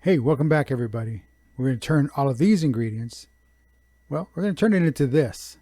Hey, welcome back everybody. We're going to turn all of these ingredients, we're going to turn it into this.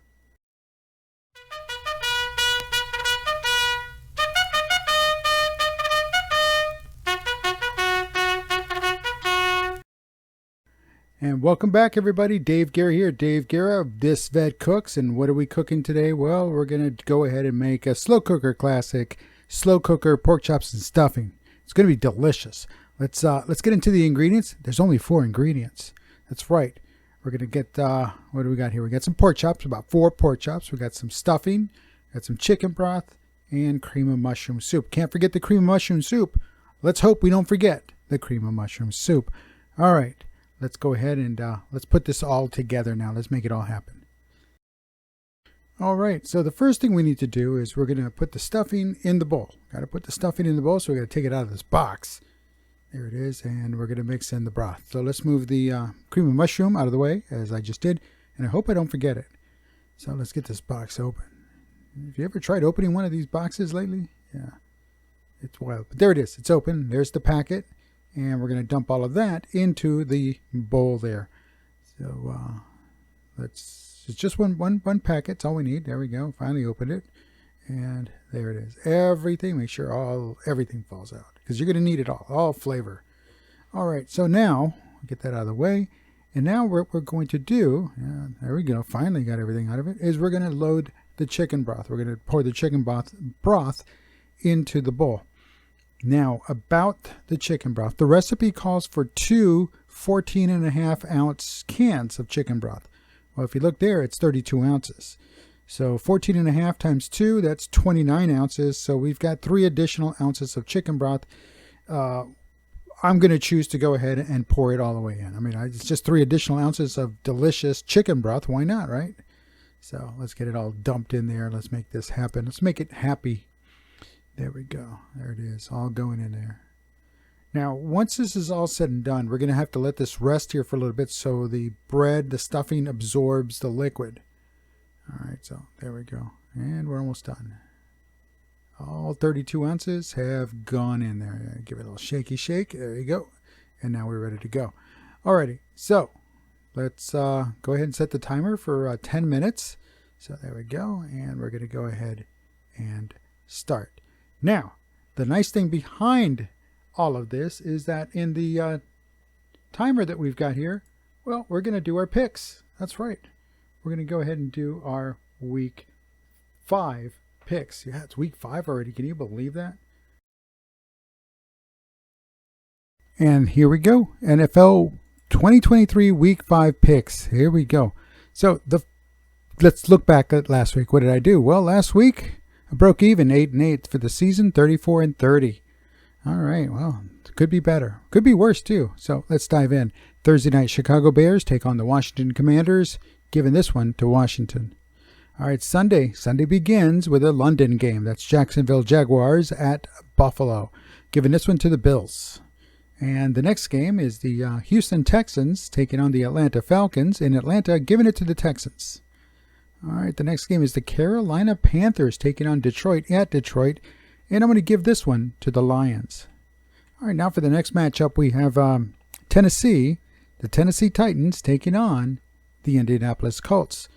And welcome back everybody. Dave Guerra here. Dave Guerra of This Vet Cooks. And what are we cooking today? Well, we're going to go ahead and make a slow cooker classic, slow cooker pork chops and stuffing. It's going to be delicious. Let's get into the ingredients. There's only 4 ingredients. That's right. We're going to get, what do we got here? We got some pork chops, about 4 pork chops. We got some stuffing, got some chicken broth, and cream of mushroom soup. Can't forget the cream of mushroom soup. Let's hope we don't forget the cream of mushroom soup. All right. Let's go ahead and let's put this all together now. Let's make it all happen. All right. So the first thing we need to do is we're going to put the stuffing in the bowl. Got to put the stuffing in the bowl, so we got to take it out of this box. There it is, and we're going to mix in the broth. So let's move the cream of mushroom out of the way, as I just did, and I hope I don't forget it. So let's get this box open. Have you ever tried opening one of these boxes lately? Yeah, it's wild. But there it is. It's open. There's the packet, and we're going to dump all of that into the bowl there. So it's just one packet. That's all we need. There we go. Finally opened it, and there it is. Everything. Make sure everything falls out, because you're going to need it all flavor. All right, so now get that out of the way, and now what we're going to do, there we go, finally got everything out of it, is we're going to load the chicken broth. We're going to pour the chicken broth into the bowl. Now, about the chicken broth, the recipe calls for 2 14.5-ounce cans of chicken broth. Well, if you look there, it's 32 ounces. So 14.5 times 2, that's 29 ounces. So we've got 3 additional ounces of chicken broth. I'm going to choose to go ahead and pour it all the way in. I mean, it's just 3 additional ounces of delicious chicken broth. Why not, right? So let's get it all dumped in there. Let's make this happen. Let's make it happy. There we go. There it is, all going in there. Now, once this is all said and done, we're going to have to let this rest here for a little bit so the bread, the stuffing absorbs the liquid. All right, so there we go. And we're almost done. All 32 ounces have gone in there. Give it a little shaky shake. There you go. And now we're ready to go. Alrighty, so let's go ahead and set the timer for 10 minutes. So there we go. And we're going to go ahead and start. Now, the nice thing behind all of this is that in the timer that we've got here, well, we're going to do our picks. That's right. We're going to go ahead and do our week 5 picks. Yeah, it's week 5 already. Can you believe that? And here we go. NFL 2023 week 5 picks. Here we go. So let's look back at last week. What did I do? Well, last week I broke even 8-8 for the season, 34-30. All right. Well, it could be better. Could be worse too. So let's dive in. Thursday night, Chicago Bears take on the Washington Commanders. Giving this one to Washington. All right, Sunday begins with a London game. That's Jacksonville Jaguars at Buffalo. Giving this one to the Bills. And the next game is the Houston Texans taking on the Atlanta Falcons in Atlanta, giving it to the Texans. All right, the next game is the Carolina Panthers taking on Detroit at Detroit. And I'm going to give this one to the Lions. All right, now for the next matchup, we have Tennessee, the Tennessee Titans taking on the Indianapolis Colts.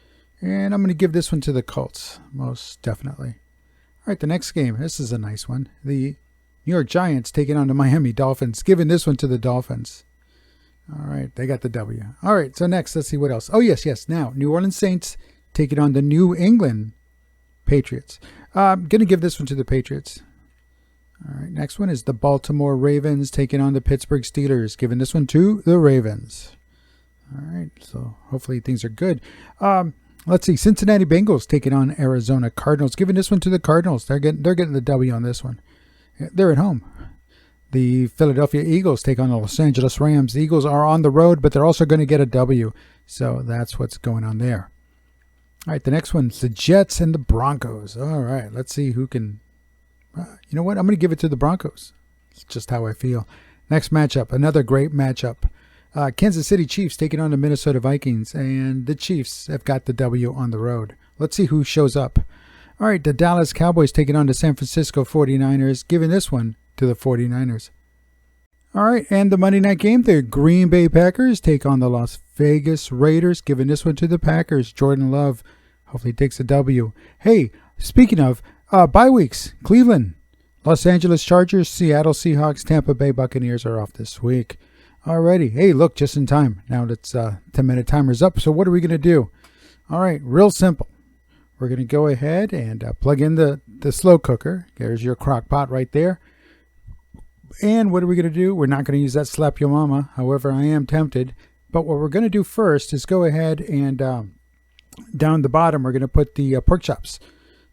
And I'm going to give this one to the Colts, most definitely. All right, the next game, this is a nice one. The New York Giants taking on the Miami Dolphins, giving this one to the Dolphins. All right, they got the W. All right, so next, let's see what else. Oh, yes. Now, New Orleans Saints taking on the New England Patriots. I'm going to give this one to the Patriots. All right, next one is the Baltimore Ravens taking on the Pittsburgh Steelers, giving this one to the Ravens. All right, so hopefully things are good. Let's see, Cincinnati Bengals taking on Arizona Cardinals, giving this one to the Cardinals. They're getting the W on this one. They're at home. The Philadelphia Eagles take on the Los Angeles Rams. The Eagles are on the road, but they're also going to get a W. So that's what's going on there. All right, the next one's the Jets and the Broncos. All right, let's see who can. You know what? I'm going to give it to the Broncos. It's just how I feel. Next matchup, another great matchup. Kansas City Chiefs taking on the Minnesota Vikings, and the Chiefs have got the W on the road. Let's see who shows up. All right, the Dallas Cowboys taking on the San Francisco 49ers, giving this one to the 49ers. All right, and the Monday night game, the Green Bay Packers take on the Las Vegas Raiders, giving this one to the Packers. Jordan Love hopefully takes a W. Hey, speaking of bye weeks, Cleveland, Los Angeles Chargers, Seattle Seahawks, Tampa Bay Buccaneers are off this week. Alrighty, hey, look, just in time. Now that's 10-minute timer's up, so what are we going to do? All right, real simple. We're going to go ahead and plug in the slow cooker. There's your crock pot right there. And what are we going to do? We're not going to use that slap your mama. However, I am tempted. But what we're going to do first is go ahead and down the bottom, we're going to put the pork chops.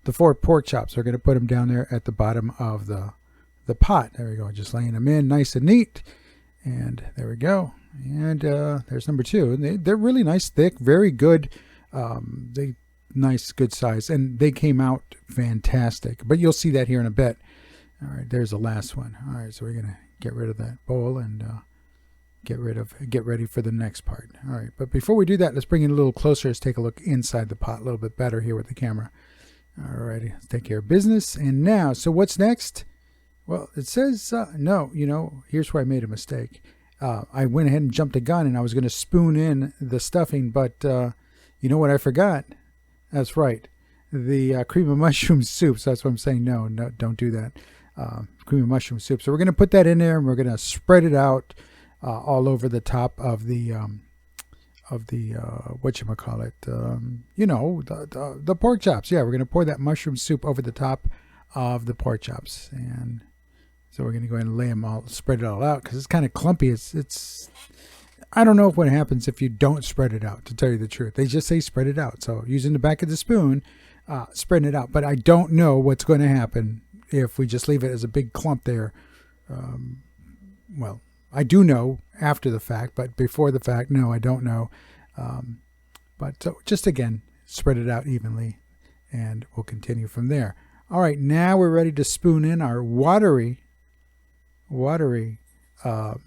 The 4 pork chops. We're going to put them down there at the bottom of the pot. There we go. Just laying them in nice and neat. And there we go. And there's number 2. They're really nice, thick, very good. Nice, good size. And they came out fantastic. But you'll see that here in a bit. All right, there's the last one. All right, so we're going to get rid of that bowl and get ready for the next part. All right, but before we do that, let's bring it a little closer. Let's take a look inside the pot a little bit better here with the camera. All righty, let's take care of business. And now, so what's next? Well, it says, no, here's where I made a mistake. I went ahead and jumped the gun, and I was going to spoon in the stuffing, but you know what I forgot? That's right, the cream of mushroom soup. So that's what I'm saying, no, don't do that. Cream of mushroom soup. So we're going to put that in there, and we're going to spread it out all over the top of the whatchamacallit, the pork chops. Yeah, we're going to pour that mushroom soup over the top of the pork chops. And so we're going to go ahead and lay them all, spread it all out, because it's kind of clumpy. It's I don't know what happens if you don't spread it out, to tell you the truth. They just say spread it out. So using the back of the spoon, spreading it out. But I don't know what's going to happen if we just leave it as a big clump there. Well, I do know after the fact, but before the fact, no, I don't know. But so just again, spread it out evenly, and we'll continue from there. All right, now we're ready to spoon in our watery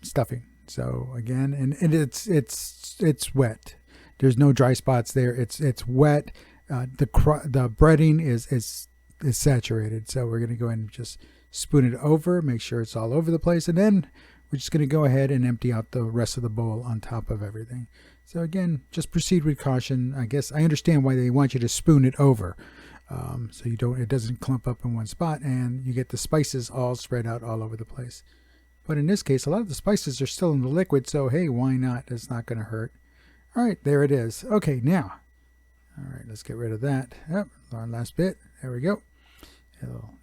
stuffing. So again, and it's wet. There's no dry spots there. It's wet. The breading is saturated. So we're going to go ahead and just spoon it over, make sure it's all over the place, and then we're just going to go ahead and empty out the rest of the bowl on top of everything. So again, just proceed with caution. I guess I understand why they want you to spoon it over, so it doesn't clump up in one spot, and you get the spices all spread out all over the place. But in this case, a lot of the spices are still in the liquid, so hey, why not? It's not going to hurt. All right, there it is. Okay, now, all right, let's get rid of that. Yep, our last bit. There we go.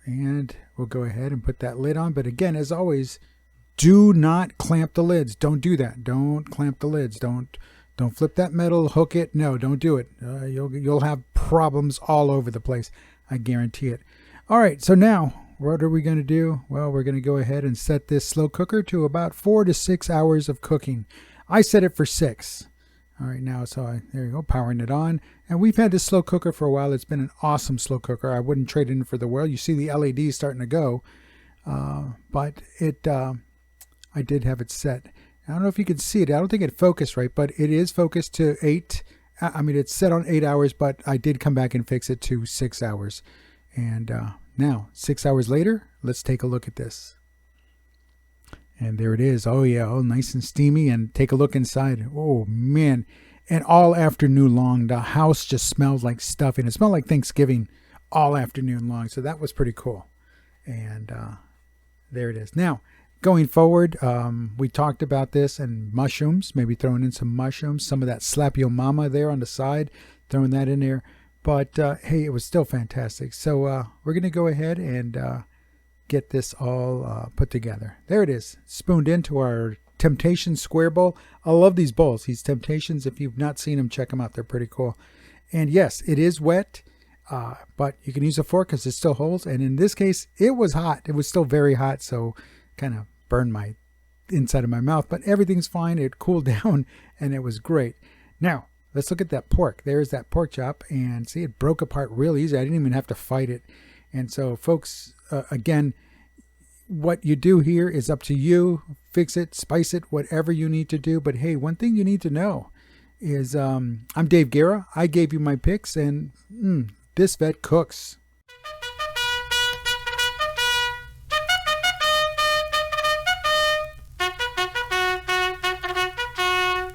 And we'll go ahead and put that lid on. But again, as always, do not clamp the lids. Don't do that. Don't clamp the lids. Don't flip that metal, hook it. No, don't do it. You'll have problems all over the place. I guarantee it. All right, so now what are we going to do? Well, we're going to go ahead and set this slow cooker to about 4 to 6 hours of cooking. I set it for 6. All right, now, there you go, powering it on. And we've had this slow cooker for a while. It's been an awesome slow cooker. I wouldn't trade it in for the world. You see the LEDs starting to go. But I did have it set. I don't know if you can see it. I don't think it focused right, but it is focused to 8. I mean, it's set on 8 hours, but I did come back and fix it to 6 hours. And now, 6 hours later, let's take a look at this. And there it is. Oh, yeah. Oh, nice and steamy. And take a look inside. Oh, man. And all afternoon long, the house just smelled like stuffing. It smelled like Thanksgiving all afternoon long. So that was pretty cool. And there it is. Now, going forward, we talked about this and mushrooms. Maybe throwing in some mushrooms. Some of that slap yo mama there on the side. Throwing that in there. But, hey, it was still fantastic. So we're going to go ahead and get this all put together. There it is, spooned into our Temptation square bowl. I love these bowls, these Temptations. If you've not seen them, check them out. They're pretty cool. And yes, it is wet, but you can use a fork because it still holds. And in this case, it was hot. It was still very hot, so kind of burned my inside of my mouth. But everything's fine. It cooled down, and it was great. Now, let's look at that pork. There's that pork chop, and see, it broke apart real easy. I didn't even have to fight it. And so, folks, again, what you do here is up to you. Fix it, spice it, whatever you need to do. But hey, one thing you need to know is I'm Dave Guerra. I gave you my picks, and this vet cooks.